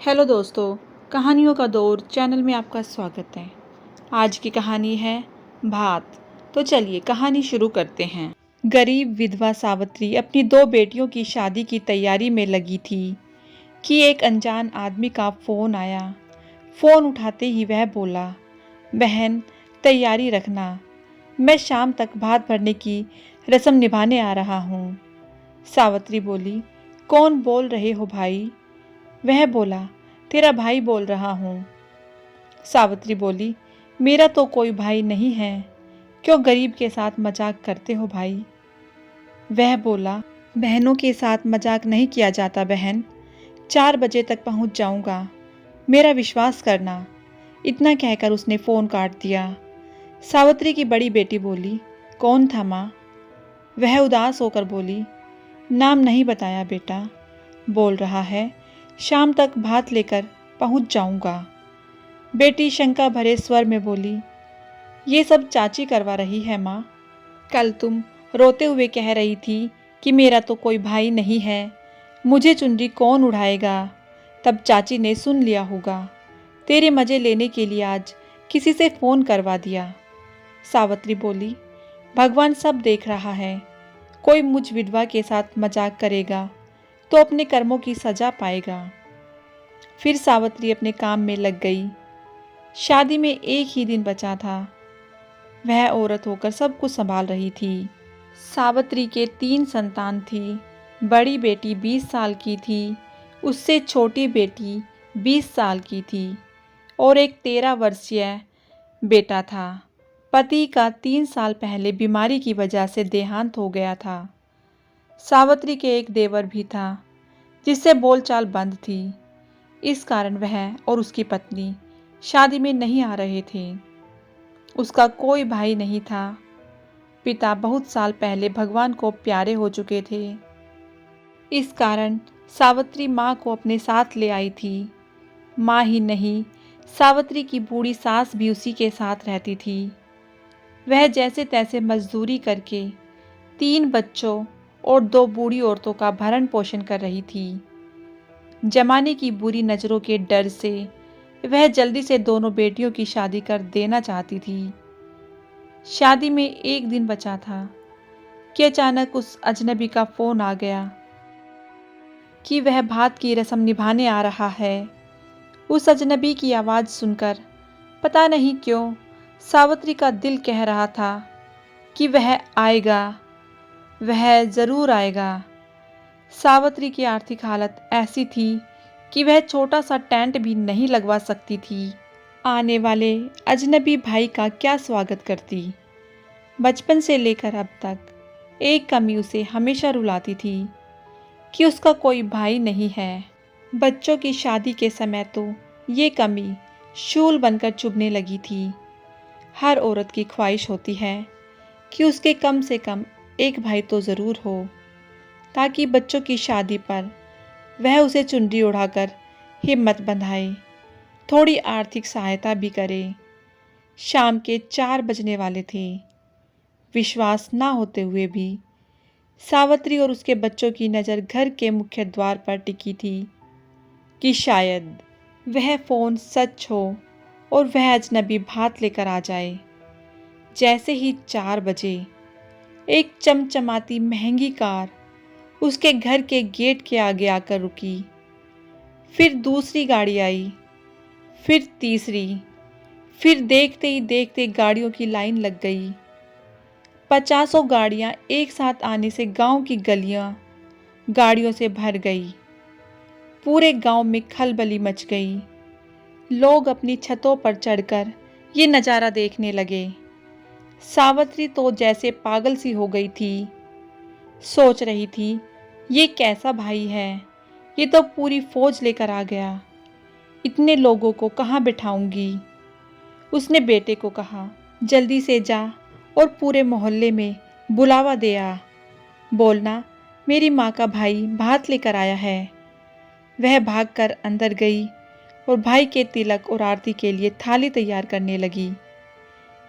Hello दोस्तों, कहानियों का दौर चैनल में आपका स्वागत है। आज की कहानी है भात। तो चलिए कहानी शुरू करते हैं। गरीब विधवा सावित्री अपनी दो बेटियों की शादी की तैयारी में लगी थी कि एक अनजान आदमी का फ़ोन आया। फ़ोन उठाते ही वह बोला, बहन तैयारी रखना, मैं शाम तक भात भरने की रस्म निभाने आ रहा हूँ। सावित्री बोली, कौन बोल रहे हो भाई? वह बोला, तेरा भाई बोल रहा हूँ। सावित्री बोली, मेरा तो कोई भाई नहीं है, क्यों गरीब के साथ मजाक करते हो भाई? वह बोला, बहनों के साथ मजाक नहीं किया जाता बहन, 4 बजे तक पहुँच जाऊँगा, मेरा विश्वास करना। इतना कहकर उसने फ़ोन काट दिया। सावित्री की बड़ी बेटी बोली, कौन था माँ? वह उदास होकर बोली, नाम नहीं बताया बेटा, बोल रहा है शाम तक भात लेकर पहुंच जाऊंगा। बेटी शंका भरे स्वर में बोली, ये सब चाची करवा रही है माँ। कल तुम रोते हुए कह रही थी कि मेरा तो कोई भाई नहीं है, मुझे चुनरी कौन उड़ाएगा। तब चाची ने सुन लिया होगा, तेरे मज़े लेने के लिए आज किसी से फ़ोन करवा दिया। सावित्री बोली, भगवान सब देख रहा है, कोई मुझ विधवा के साथ मजाक करेगा तो अपने कर्मों की सजा पाएगा। फिर सावित्री अपने काम में लग गई। शादी में एक ही दिन बचा था। वह औरत होकर सब कुछ संभाल रही थी। सावित्री के 3 संतान थी। बड़ी बेटी 20 साल की थी, उससे छोटी बेटी 20 साल की थी और एक 13 वर्षीय बेटा था। पति का 3 साल पहले बीमारी की वजह से देहांत हो गया था। सावित्री के एक देवर भी था, जिससे बोलचाल बंद थी। इस कारण वह और उसकी पत्नी शादी में नहीं आ रहे थे। उसका कोई भाई नहीं था। पिता बहुत साल पहले भगवान को प्यारे हो चुके थे। इस कारण सावित्री माँ को अपने साथ ले आई थी। माँ ही नहीं, सावित्री की बूढ़ी सास भी उसी के साथ रहती थी। वह जैसे तैसे मजदूरी करके 3 बच्चों और 2 बूढ़ी औरतों का भरण पोषण कर रही थी। जमाने की बुरी नज़रों के डर से वह जल्दी से दोनों बेटियों की शादी कर देना चाहती थी। शादी में एक दिन बचा था कि अचानक उस अजनबी का फ़ोन आ गया कि वह भात की रस्म निभाने आ रहा है। उस अजनबी की आवाज़ सुनकर पता नहीं क्यों सावित्री का दिल कह रहा था कि वह आएगा, वह ज़रूर आएगा। सावित्री की आर्थिक हालत ऐसी थी कि वह छोटा सा टेंट भी नहीं लगवा सकती थी। आने वाले अजनबी भाई का क्या स्वागत करती। बचपन से लेकर अब तक एक कमी उसे हमेशा रुलाती थी कि उसका कोई भाई नहीं है। बच्चों की शादी के समय तो ये कमी शूल बनकर चुभने लगी थी। हर औरत की ख्वाहिश होती है कि उसके कम से कम एक भाई तो ज़रूर हो, ताकि बच्चों की शादी पर वह उसे चुनरी उड़ाकर हिम्मत बंधाए, थोड़ी आर्थिक सहायता भी करे। शाम के 4 बजने वाले थे। विश्वास ना होते हुए भी सावित्री और उसके बच्चों की नज़र घर के मुख्य द्वार पर टिकी थी कि शायद वह फ़ोन सच हो और वह अजनबी भात लेकर आ जाए। जैसे ही 4 बजे एक चमचमाती महंगी कार उसके घर के गेट के आगे आकर रुकी। फिर दूसरी गाड़ी आई, फिर तीसरी, फिर देखते ही देखते गाड़ियों की लाइन लग गई। 50 गाड़ियां एक साथ आने से गांव की गलियां गाड़ियों से भर गई। पूरे गांव में खलबली मच गई। लोग अपनी छतों पर चढ़कर ये नज़ारा देखने लगे। सावित्री तो जैसे पागल सी हो गई थी। सोच रही थी, ये कैसा भाई है, ये तो पूरी फौज लेकर आ गया, इतने लोगों को कहाँ बिठाऊंगी। उसने बेटे को कहा, जल्दी से जा और पूरे मोहल्ले में बुलावा दे आ, बोलना मेरी माँ का भाई भात लेकर आया है। वह भागकर अंदर गई और भाई के तिलक और आरती के लिए थाली तैयार करने लगी।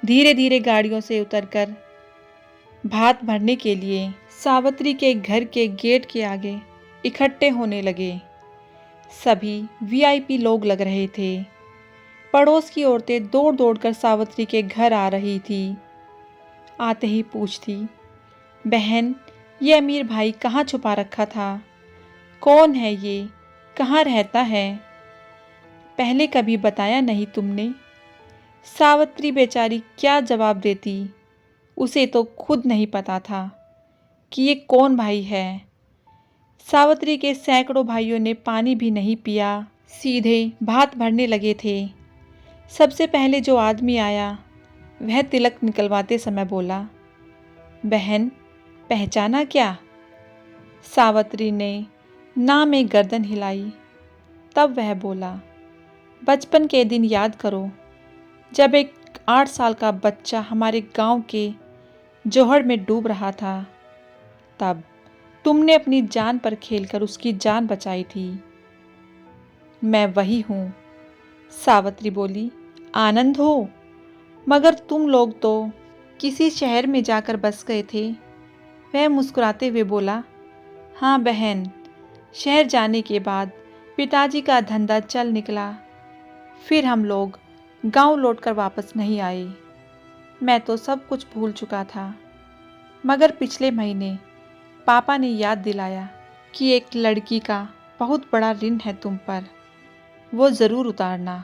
धीरे धीरे गाड़ियों से उतरकर भात भरने के लिए सावित्री के घर के गेट के आगे इकट्ठे होने लगे। सभी वीआईपी लोग लग रहे थे। पड़ोस की औरतें दौड़ दौड़ कर सावित्री के घर आ रही थी। आते ही पूछती, बहन, ये अमीर भाई कहाँ छुपा रखा था? कौन है ये? कहाँ रहता है? पहले कभी बताया नहीं तुमने? सावित्री बेचारी क्या जवाब देती? उसे तो खुद नहीं पता था कि ये कौन भाई है। सावित्री के सैकड़ों भाइयों ने पानी भी नहीं पिया, सीधे भात भरने लगे थे। सबसे पहले जो आदमी आया वह तिलक निकलवाते समय बोला, बहन, पहचाना क्या? सावित्री ने ना में गर्दन हिलाई। तब वह बोला, बचपन के दिन याद करो, जब एक 8 साल का बच्चा हमारे गांव के जोहड़ में डूब रहा था। तब तुमने अपनी जान पर खेलकर उसकी जान बचाई थी। मैं वही हूँ। सावित्री बोली, आनंद हो, मगर तुम लोग तो किसी शहर में जाकर बस गए थे। वह मुस्कुराते हुए बोला, हाँ बहन, शहर जाने के बाद पिताजी का धंधा चल निकला। फिर हम लोग गांव लौटकर वापस नहीं आए। मैं तो सब कुछ भूल चुका था, मगर पिछले महीने पापा ने याद दिलाया कि एक लड़की का बहुत बड़ा ऋण है तुम पर, वो ज़रूर उतारना।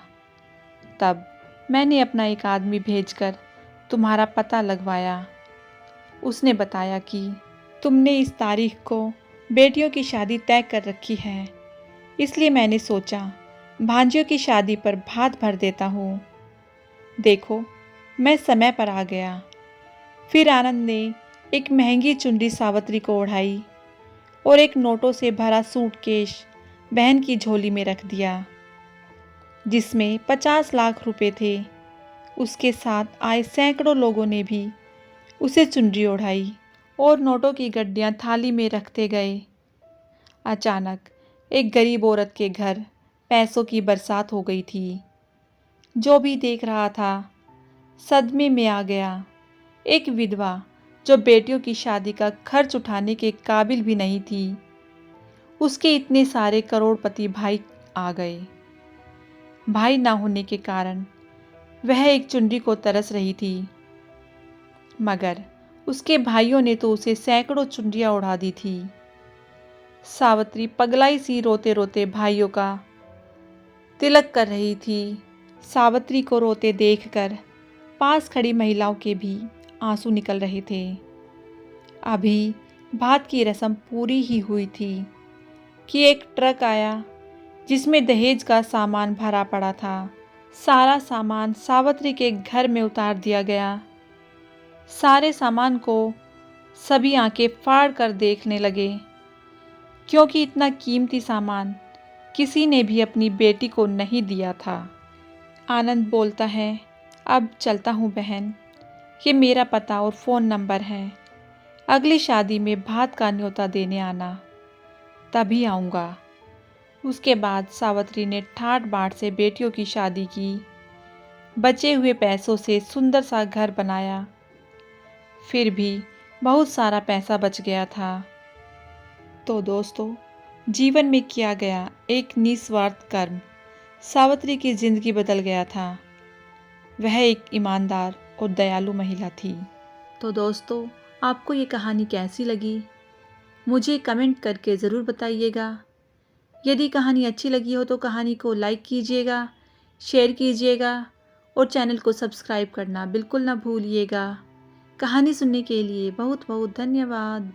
तब मैंने अपना एक आदमी भेजकर तुम्हारा पता लगवाया। उसने बताया कि तुमने इस तारीख को बेटियों की शादी तय कर रखी है, इसलिए मैंने सोचा भांजियों की शादी पर भात भर देता हूँ। देखो, मैं समय पर आ गया। फिर आनंद ने एक महंगी चुनरी सावित्री को ओढ़ाई और एक नोटों से भरा सूटकेस बहन की झोली में रख दिया, जिसमें 50 लाख रुपए थे। उसके साथ आए सैकड़ों लोगों ने भी उसे चुनरी ओढ़ाई और नोटों की गड्डियां थाली में रखते गए। अचानक एक गरीब औरत के घर पैसों की बरसात हो गई थी। जो भी देख रहा था सदमे में आ गया। एक विधवा जो बेटियों की शादी का खर्च उठाने के काबिल भी नहीं थी, उसके इतने सारे करोड़पति भाई आ गए। भाई ना होने के कारण वह एक चुनरी को तरस रही थी, मगर उसके भाइयों ने तो उसे सैकड़ों चुनरियां उड़ा दी थी। सावित्री पगलाई सी रोते रोते भाइयों का तिलक कर रही थी। सावित्री को रोते देखकर पास खड़ी महिलाओं के भी आंसू निकल रहे थे। अभी भात की रस्म पूरी ही हुई थी कि एक ट्रक आया जिसमें दहेज का सामान भरा पड़ा था। सारा सामान सावित्री के घर में उतार दिया गया। सारे सामान को सभी आंखें फाड़ कर देखने लगे, क्योंकि इतना कीमती सामान किसी ने भी अपनी बेटी को नहीं दिया था। आनंद बोलता है, अब चलता हूँ बहन, ये मेरा पता और फ़ोन नंबर है। अगली शादी में भात का न्योता देने आना, तभी आऊँगा। उसके बाद सावित्री ने ठाट बाट से बेटियों की शादी की, बचे हुए पैसों से सुंदर सा घर बनाया। फिर भी बहुत सारा पैसा बच गया था। तो दोस्तों, जीवन में किया गया एक निस्वार्थ कर्म सावित्री की जिंदगी बदल गया था। वह एक ईमानदार और दयालु महिला थी। तो दोस्तों, आपको ये कहानी कैसी लगी मुझे कमेंट करके ज़रूर बताइएगा। यदि कहानी अच्छी लगी हो तो कहानी को लाइक कीजिएगा, शेयर कीजिएगा और चैनल को सब्सक्राइब करना बिल्कुल ना भूलिएगा। कहानी सुनने के लिए बहुत बहुत धन्यवाद।